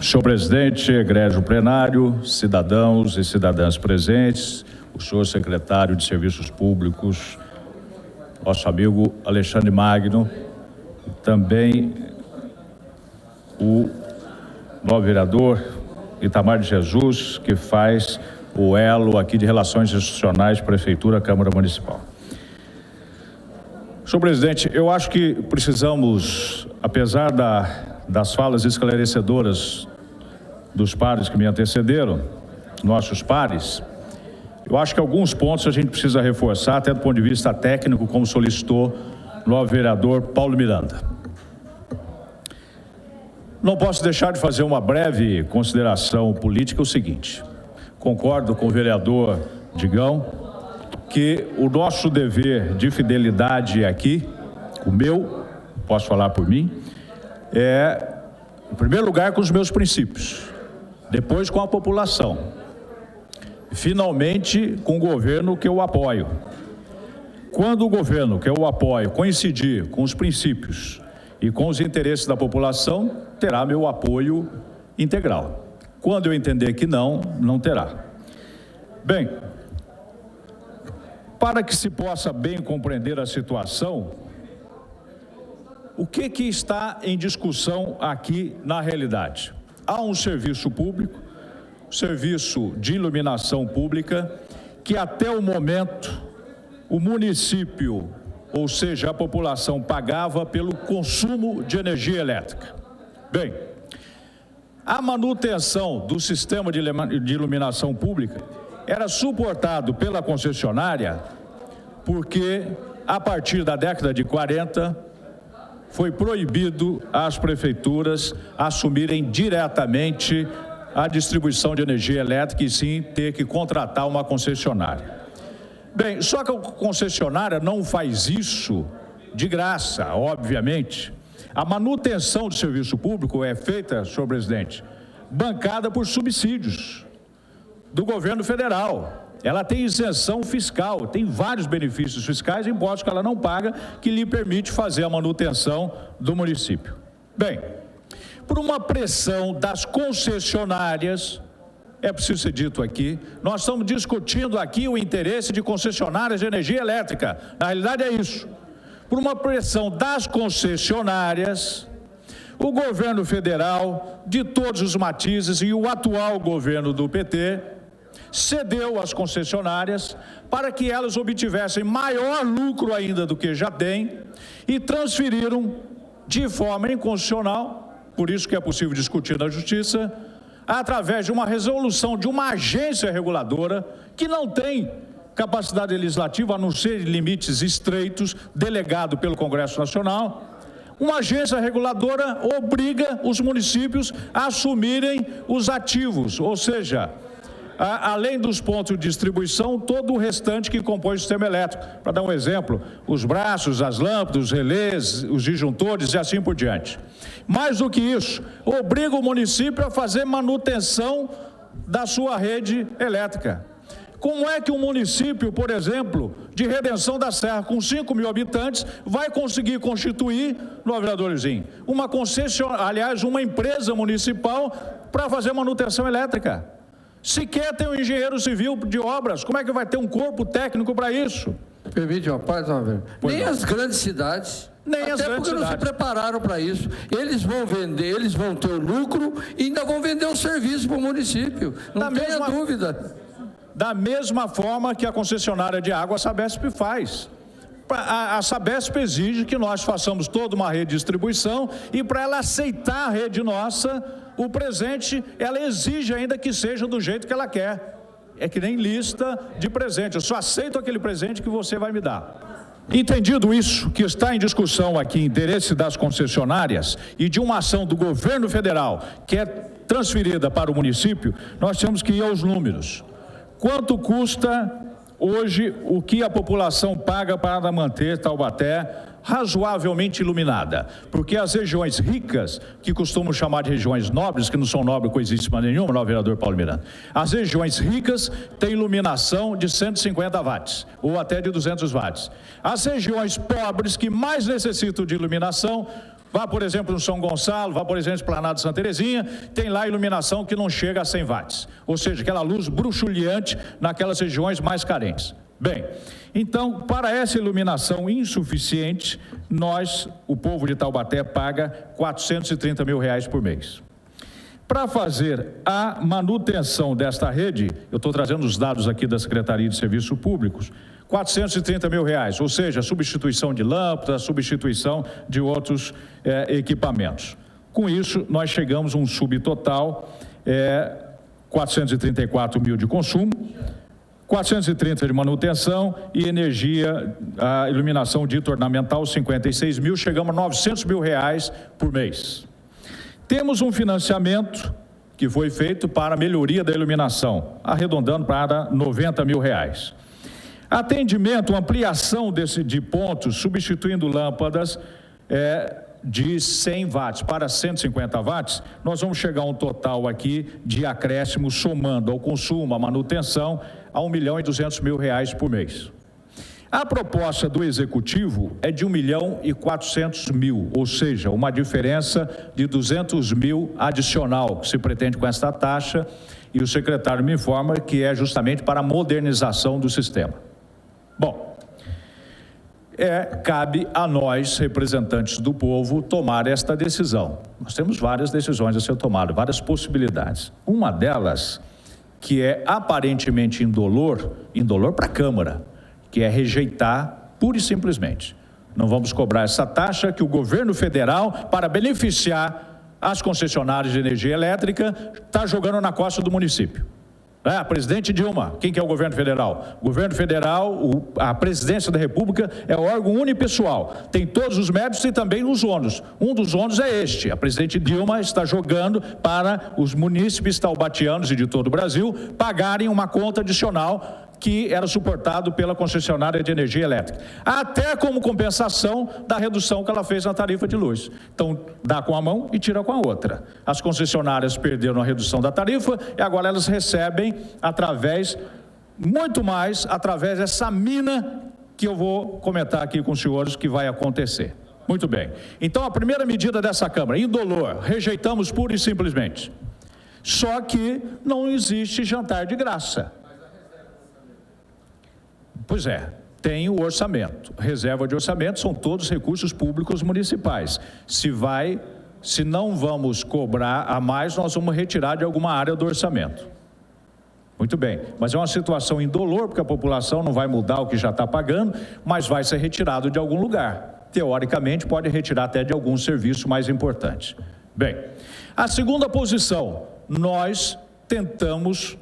Senhor presidente, egrégio plenário, cidadãos e cidadãs presentes, o senhor secretário de Serviços Públicos, nosso amigo Alexandre Magno, e também o novo vereador Itamar de Jesus, que faz o elo aqui de relações institucionais, Prefeitura, Câmara Municipal. Senhor presidente, eu acho que precisamos, apesar das falas esclarecedoras dos pares que me antecederam, nossos pares, eu acho que alguns pontos a gente precisa reforçar, até do ponto de vista técnico, como solicitou o novo vereador Paulo Miranda. Não posso deixar de fazer uma breve consideração política, o seguinte: concordo com o vereador Digão que o nosso dever de fidelidade aqui, o meu, posso falar por mim, é, em primeiro lugar, com os meus princípios, depois com a população, finalmente com o governo que eu apoio. Quando o governo que eu apoio coincidir com os princípios e com os interesses da população, terá meu apoio integral. Quando eu entender que não, não terá. Bem, para que se possa bem compreender a situação, o que está em discussão aqui na realidade? Há um serviço público, serviço de iluminação pública, que até o momento o município, ou seja, a população, pagava pelo consumo de energia elétrica. Bem, a manutenção do sistema de iluminação pública era suportado pela concessionária porque, a partir da década de 40, foi proibido às prefeituras assumirem diretamente a distribuição de energia elétrica e sim ter que contratar uma concessionária. Bem, só que a concessionária não faz isso de graça, obviamente. A manutenção do serviço público é feita, senhor presidente, bancada por subsídios do governo federal. Ela tem isenção fiscal, tem vários benefícios fiscais, impostos que ela não paga, que lhe permite fazer a manutenção do município. Bem, por uma pressão das concessionárias, é preciso ser dito aqui, nós estamos discutindo aqui o interesse de concessionárias de energia elétrica, na realidade é isso. Por uma pressão das concessionárias, o governo federal, de todos os matizes, e o atual governo do PT, cedeu às concessionárias para que elas obtivessem maior lucro ainda do que já têm e transferiram de forma inconstitucional, por isso que é possível discutir na Justiça, através de uma resolução de uma agência reguladora que não tem capacidade legislativa, a não ser limites estreitos, delegado pelo Congresso Nacional. Uma agência reguladora obriga os municípios a assumirem os ativos, ou seja, além dos pontos de distribuição, todo o restante que compõe o sistema elétrico. Para dar um exemplo, os braços, as lâmpadas, os relés, os disjuntores e assim por diante. Mais do que isso, obriga o município a fazer manutenção da sua rede elétrica. Como é que um município, por exemplo, de Redenção da Serra, com 5 mil habitantes, vai conseguir constituir, no vereador Luizinho, uma concessionária, aliás, uma empresa municipal para fazer manutenção elétrica? Sequer tem um engenheiro civil de obras, como é que vai ter um corpo técnico para isso? Permite uma parte, nem as grandes cidades, até porque não se prepararam para isso. Eles vão vender, eles vão ter o lucro e ainda vão vender o serviço para o município, não tenha dúvida. Da mesma forma que a concessionária de água, a Sabesp, faz. A Sabesp exige que nós façamos toda uma rede de distribuição e para ela aceitar a rede nossa, o presente, ela exige ainda que seja do jeito que ela quer. É que nem lista de presente, eu só aceito aquele presente que você vai me dar. Entendido isso, que está em discussão aqui, interesse das concessionárias e de uma ação do governo federal que é transferida para o município, nós temos que ir aos números. Quanto custa hoje o que a população paga para manter Taubaté razoavelmente iluminada? Porque as regiões ricas, que costumam chamar de regiões nobres, que não são nobres coisíssima nenhuma, não, vereador Paulo Miranda, as regiões ricas têm iluminação de 150 watts, ou até de 200 watts. As regiões pobres, que mais necessitam de iluminação, Vá, por exemplo, no São Gonçalo, vá, por exemplo, no Esplanada Santa Terezinha, tem lá iluminação que não chega a 100 watts, ou seja, aquela luz bruxuleante naquelas regiões mais carentes. Bem, então, para essa iluminação insuficiente, o povo de Taubaté, paga R$ 430 mil por mês. Para fazer a manutenção desta rede, eu estou trazendo os dados aqui da Secretaria de Serviços Públicos, R$ 430 mil, ou seja, substituição de lâmpadas, substituição de outros equipamentos. Com isso, nós chegamos a um subtotal, 434 mil de consumo, 430 de manutenção e energia, a iluminação dita ornamental, 56 mil, chegamos a R$ 900 mil por mês. Temos um financiamento que foi feito para a melhoria da iluminação, arredondando para R$ 90 mil. Atendimento, ampliação de pontos, substituindo lâmpadas de 100 watts para 150 watts, nós vamos chegar a um total aqui de acréscimo, somando ao consumo, à manutenção, a R$ 1.200.000 por mês. A proposta do Executivo é de R$ 1.400.000, ou seja, uma diferença de R$ 200 mil adicional que se pretende com esta taxa, e o secretário me informa que é justamente para a modernização do sistema. Bom, cabe a nós, representantes do povo, tomar esta decisão. Nós temos várias decisões a ser tomadas, várias possibilidades. Uma delas, que é aparentemente indolor para a Câmara, que é rejeitar pura e simplesmente. Não vamos cobrar essa taxa que o governo federal, para beneficiar as concessionárias de energia elétrica, está jogando na costa do município. Presidente Dilma, quem que é o governo federal? O governo federal, a presidência da República é o órgão unipessoal, tem todos os méritos e também os ônus. Um dos ônus é este: a presidente Dilma está jogando para os munícipes taubatianos e de todo o Brasil pagarem uma conta adicional que era suportado pela concessionária de energia elétrica, até como compensação da redução que ela fez na tarifa de luz. Então, dá com a mão e tira com a outra. As concessionárias perderam a redução da tarifa e agora elas recebem muito mais através dessa mina que eu vou comentar aqui com os senhores que vai acontecer. Muito bem. Então, a primeira medida dessa Câmara, indolor, rejeitamos pura e simplesmente. Só que não existe jantar de graça. Pois é, tem o orçamento, reserva de orçamento, são todos recursos públicos municipais. Se não vamos cobrar a mais, nós vamos retirar de alguma área do orçamento. Muito bem, mas é uma situação indolor, porque a população não vai mudar o que já está pagando, mas vai ser retirado de algum lugar. Teoricamente, pode retirar até de algum serviço mais importante. Bem, a segunda posição, nós tentamos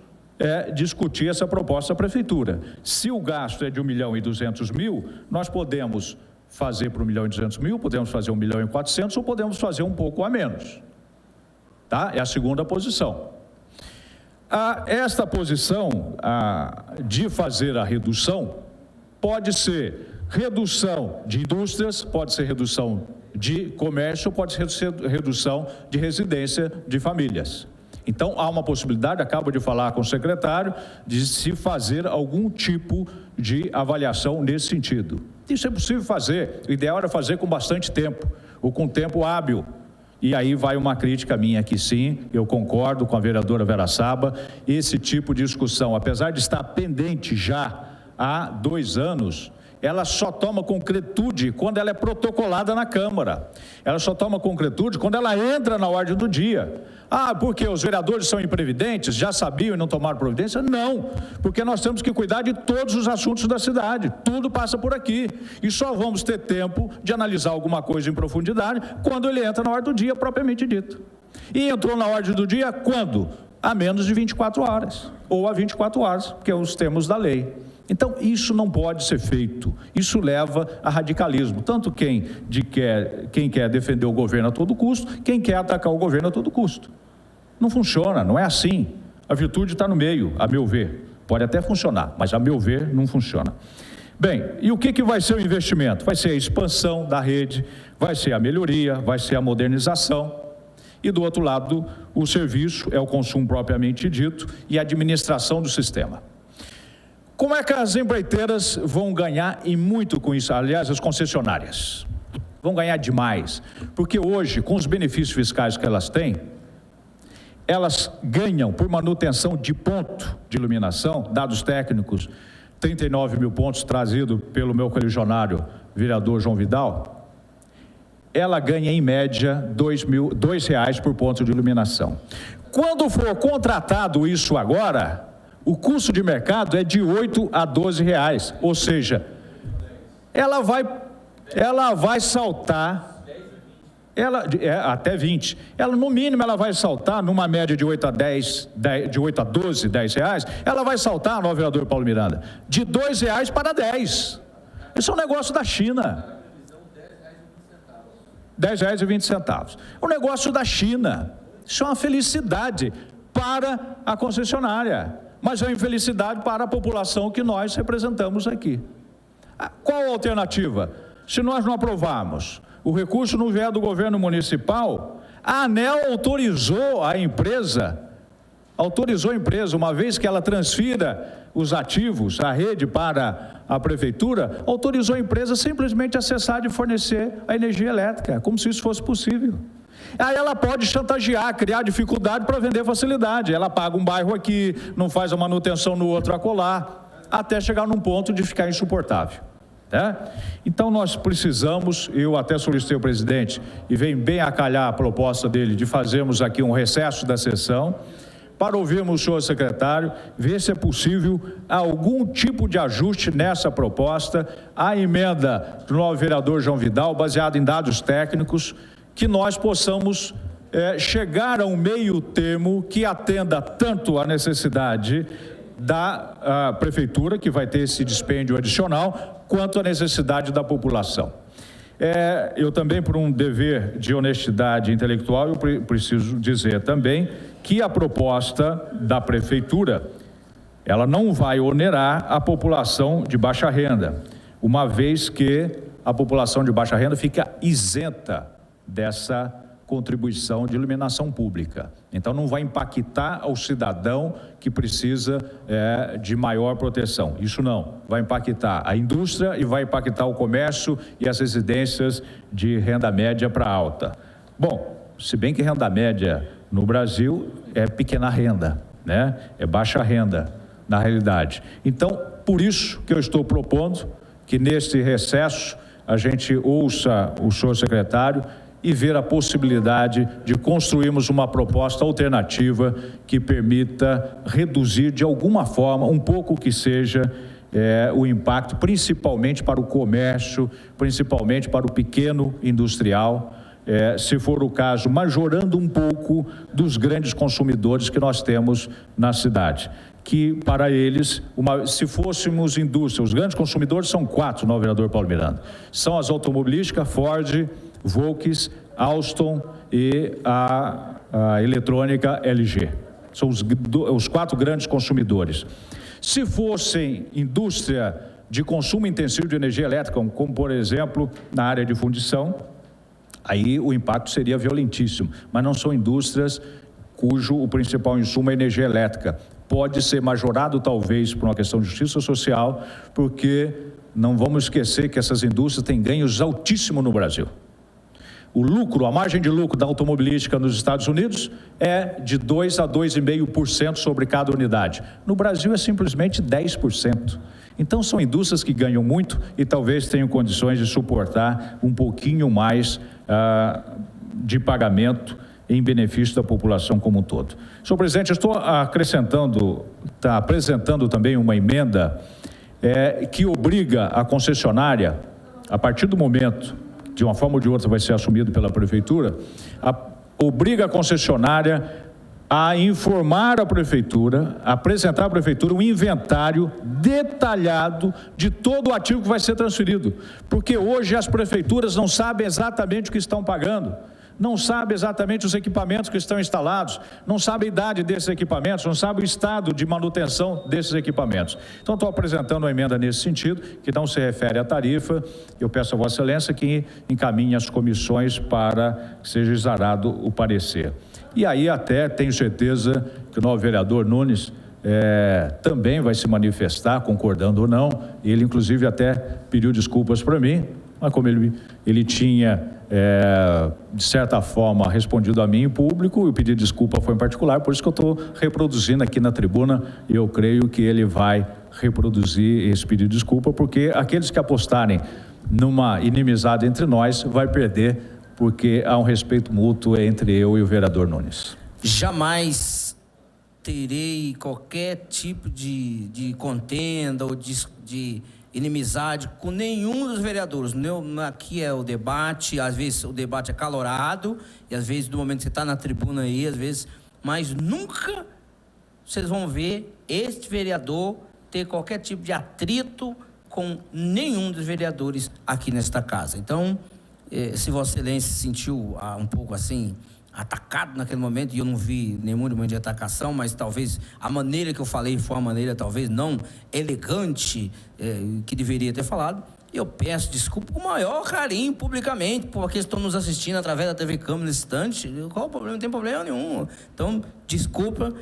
discutir essa proposta da Prefeitura. Se o gasto é de R$ 1.200.000, nós podemos fazer para R$ 1.200.000, podemos fazer R$ 1.400.000 ou podemos fazer um pouco a menos. Tá? É a segunda posição. Esta posição de fazer a redução pode ser redução de indústrias, pode ser redução de comércio, pode ser redução de residência de famílias. Então, há uma possibilidade, acabo de falar com o secretário, de se fazer algum tipo de avaliação nesse sentido. Isso é possível fazer, o ideal era fazer com bastante tempo, ou com tempo hábil. E aí vai uma crítica minha aqui, sim, eu concordo com a vereadora Vera Saba, esse tipo de discussão, apesar de estar pendente já há 2 anos, ela só toma concretude quando ela é protocolada na Câmara. Ela só toma concretude quando ela entra na ordem do dia. Porque os vereadores são imprevidentes, já sabiam e não tomaram providência? Não, porque nós temos que cuidar de todos os assuntos da cidade, tudo passa por aqui. E só vamos ter tempo de analisar alguma coisa em profundidade quando ele entra na ordem do dia propriamente dito. E entrou na ordem do dia quando? A menos de 24 horas, ou a 24 horas, que é os termos da lei. Então, isso não pode ser feito, isso leva a radicalismo, tanto quem quer defender o governo a todo custo, quem quer atacar o governo a todo custo. Não funciona, não é assim. A virtude está no meio, a meu ver. Pode até funcionar, mas a meu ver não funciona. Bem, e o que vai ser o investimento? Vai ser a expansão da rede, vai ser a melhoria, vai ser a modernização. E do outro lado, o serviço é o consumo propriamente dito e a administração do sistema. Como é que as empreiteiras vão ganhar e muito com isso? Aliás, as concessionárias. vão ganhar demais, porque hoje, com os benefícios fiscais que elas têm, elas ganham por manutenção de ponto de iluminação, dados técnicos, 39 mil pontos trazido pelo meu correligionário, vereador João Vidal, ela ganha em média R$2 por ponto de iluminação. Quando for contratado isso agora, o custo de mercado é de R$8 a R$12, ou seja, ela vai saltar, até 20, ela no mínimo ela vai saltar numa média de 8 a 12, R$10, ela vai saltar, no vereador Paulo Miranda, de R$2 para 10. Isso é um negócio da China. R$10,20. O negócio da China. Isso é uma felicidade para a concessionária, mas é uma infelicidade para a população que nós representamos aqui. Qual a alternativa? Se nós não aprovarmos, o recurso não vier do governo municipal, a ANEEL autorizou a empresa, uma vez que ela transfira os ativos, a rede para a prefeitura, autorizou a empresa simplesmente a cessar de fornecer a energia elétrica, como se isso fosse possível. Aí ela pode chantagear, criar dificuldade para vender facilidade. Ela paga um bairro aqui, não faz a manutenção no outro acolá, até chegar num ponto de ficar insuportável. Então nós precisamos, eu até solicitei ao presidente, e vem bem a calhar a proposta dele de fazermos aqui um recesso da sessão, para ouvirmos o senhor secretário, ver se é possível algum tipo de ajuste nessa proposta, a emenda do novo vereador João Vidal, baseada em dados técnicos, que nós possamos chegar a um meio termo que atenda tanto a necessidade da prefeitura, que vai ter esse dispêndio adicional, quanto a necessidade da população. Eu também, por um dever de honestidade intelectual, eu preciso dizer também que a proposta da prefeitura, ela não vai onerar a população de baixa renda, uma vez que a população de baixa renda fica isenta dessa contribuição de iluminação pública. Então não vai impactar o cidadão que precisa de maior proteção. Isso não, vai impactar a indústria e vai impactar o comércio e as residências de renda média para alta. Bom, se bem que renda média no Brasil é pequena renda, né? É baixa renda na realidade. Então, por isso que eu estou propondo que neste recesso a gente ouça o senhor secretário e ver a possibilidade de construirmos uma proposta alternativa que permita reduzir de alguma forma, um pouco que seja, o impacto, principalmente para o comércio, principalmente para o pequeno industrial, se for o caso, majorando um pouco dos grandes consumidores que nós temos na cidade. Que para eles, se fôssemos indústria, os grandes consumidores são 4, não, vereador Paulo Miranda, são as automobilísticas, Ford, Volks, Alstom e a eletrônica LG. São os 4 grandes consumidores. Se fossem indústria de consumo intensivo de energia elétrica, como por exemplo na área de fundição, aí o impacto seria violentíssimo, mas não são indústrias cujo o principal insumo é energia elétrica. Pode ser majorado talvez por uma questão de justiça social, porque não vamos esquecer que essas indústrias têm ganhos altíssimos no Brasil. O lucro, a margem de lucro da automobilística nos Estados Unidos é de 2 a 2,5% sobre cada unidade. No Brasil é simplesmente 10%. Então são indústrias que ganham muito e talvez tenham condições de suportar um pouquinho mais de pagamento em benefício da população como um todo. Senhor presidente, eu estou apresentando também uma emenda que obriga a concessionária, a partir do momento, de uma forma ou de outra vai ser assumido pela prefeitura, obriga a concessionária a informar a prefeitura, a apresentar à prefeitura um inventário detalhado de todo o ativo que vai ser transferido, porque hoje as prefeituras não sabem exatamente o que estão pagando, não sabem exatamente os equipamentos que estão instalados, não sabem a idade desses equipamentos, não sabem o estado de manutenção desses equipamentos. Então, estou apresentando uma emenda nesse sentido, que não se refere à tarifa. Eu peço a Vossa Excelência que encaminhe as comissões para que seja exarado o parecer. E aí até tenho certeza que o novo vereador Nunes também vai se manifestar, concordando ou não. Ele, inclusive, até pediu desculpas para mim, mas como ele tinha, de certa forma, respondido a mim em público, e o pedido de desculpa foi em particular, por isso que eu estou reproduzindo aqui na tribuna, e eu creio que ele vai reproduzir esse pedido de desculpa, porque aqueles que apostarem numa inimizade entre nós vai perder, porque há um respeito mútuo entre eu e o vereador Nunes. Jamais terei qualquer tipo de contenda ou de inimizade com nenhum dos vereadores. Aqui é o debate, às vezes o debate é calorado, e às vezes no momento que você está na tribuna aí, às vezes, mas nunca vocês vão ver este vereador ter qualquer tipo de atrito com nenhum dos vereadores aqui nesta casa. Então, se Vossa Excelência se sentiu um pouco assim, atacado naquele momento, e eu não vi nenhum momento de atacação, mas talvez a maneira que eu falei foi uma maneira talvez não elegante que deveria ter falado, eu peço desculpa com o maior carinho publicamente, por aqueles que estão nos assistindo através da TV Câmara nesse instante. Qual o problema? Não tem problema nenhum. Então, desculpa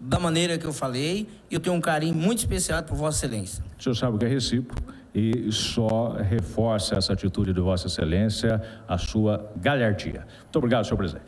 da maneira que eu falei, e eu tenho um carinho muito especial por Vossa Excelência. O senhor sabe que é recíproco, e só reforça essa atitude de Vossa Excelência, a sua galhardia. Muito obrigado, senhor presidente.